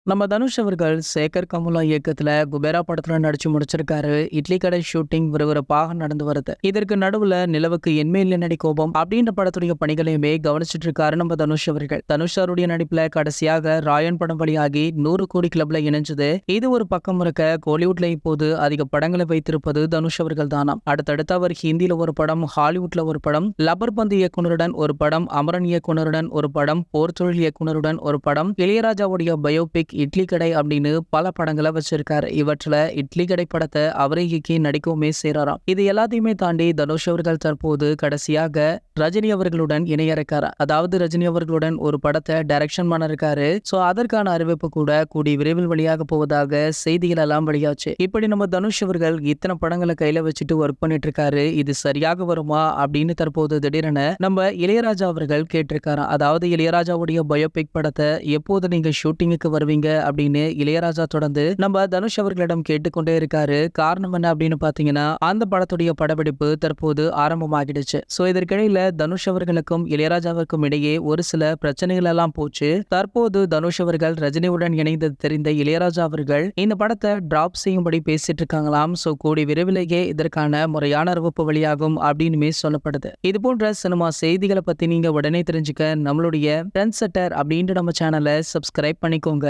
நம்ம தனுஷ் அவர்கள் சேகர் கமுலா இயக்கத்துல குபேரா படத்துல நடிச்சு முடிச்சிருக்காரு. இட்லி கடை ஷூட்டிங் விறுவிறுப்பாக நடந்து வருது. இதற்கு நடுவுல நிலவுக்கு என்மேல் என்னடி கோபம் அப்படின்ற படத்துடைய பணிகளையுமே கவனிச்சிட்டு இருக்காரு நம்ம தனுஷ் அவர்கள். தனுஷ் அவருடைய நடிப்புல கடைசியாக ராயன் படம் வழியாகி 100 கோடி கிளப்ல இணைஞ்சது. இது ஒரு பக்கம் இருக்க கோலிவுட்ல இப்போது அதிக படங்களை வைத்திருப்பது தனுஷ் அவர்கள் தானாம். அடுத்தடுத்து அவர் ஹிந்தியில ஒரு படம், ஹாலிவுட்ல ஒரு படம், லப்பர் பந்து இயக்குனருடன் ஒரு படம், அமரன் இயக்குனருடன் ஒரு படம், போர் தொழில் இயக்குனருடன் ஒரு படம், இளையராஜாவுடைய பயோபிக் இட்லி கடை அப்படின்னு பல படங்களை வச்சிருக்காரு. இவற்றுல இட்லி கடை படத்தை அவரே இயக்கி நடிக்கவுமே செய்றாராம். இது எல்லாத்தையுமே தாண்டி தனுஷ் அவர்கள் தற்போது கடைசியாக ரஜினி அவர்களுடன் இணையறக்காரு. அதாவது ரஜினி அவர்களுடன் ஒரு படத்தை டைரக்ஷன் பண்ண இருக்காரு. சோ அதற்கான அறிவிப்பு கூட கூடி விரைவில் வெளியாக போவதாக செய்திகள் எல்லாம் வெளியாச்சு. இப்படி நம்ம தனுஷ் அவர்கள் இத்தனை படங்களை கையில வச்சுட்டு ஒர்க் பண்ணிட்டு இருக்காரு. இது சரியாக வருமா அப்படின்னு தற்போது திடீரென நம்ம இளையராஜா அவர்கள் கேட்டிருக்காரு. அதாவது இளையராஜாவுடைய பயோபிக் படத்தை எப்போது நீங்க ஷூட்டிங்குக்கு வருவீங்க அப்படின்னு இளையராஜா தொடர்ந்து நம்ம தனுஷ் அவர்களிடம் கேட்டுக்கொண்டே இருக்காரு. காரணம் என்ன அப்படின்னு பாத்தீங்கன்னா, அந்த படத்துடைய படப்பிடிப்பு தற்போது ஆரம்பமாகிடுச்சு. சோ இதற்கிடையில தனுஷ் அவர்களுக்கும் இளையராஜாவுக்கும் இடையே ஒரு சில பிரச்சனைகள் எல்லாம் போச்சு. தற்போது தனுஷ் அவர்கள் ரஜினியுடன் இணைந்தது தெரிந்த இளையராஜா அவர்கள் இந்த படத்தை டிராப் செய்யும்படி பேசிட்டு இருக்காங்களாம். சோ கூடி விரைவிலேயே இதற்கான முறையான அறிவிப்பு வெளியாகும் அப்படின்னுமே சொல்லப்படுது. இது போன்ற சினிமா செய்திகளை பத்தி நீங்க உடனே தெரிஞ்சுக்க நம்மளுடைய ட்ரெண்ட் செட்டர் அப்படின்ற நம்ம சேனலை சப்ஸ்கிரைப் பண்ணிக்கோங்க.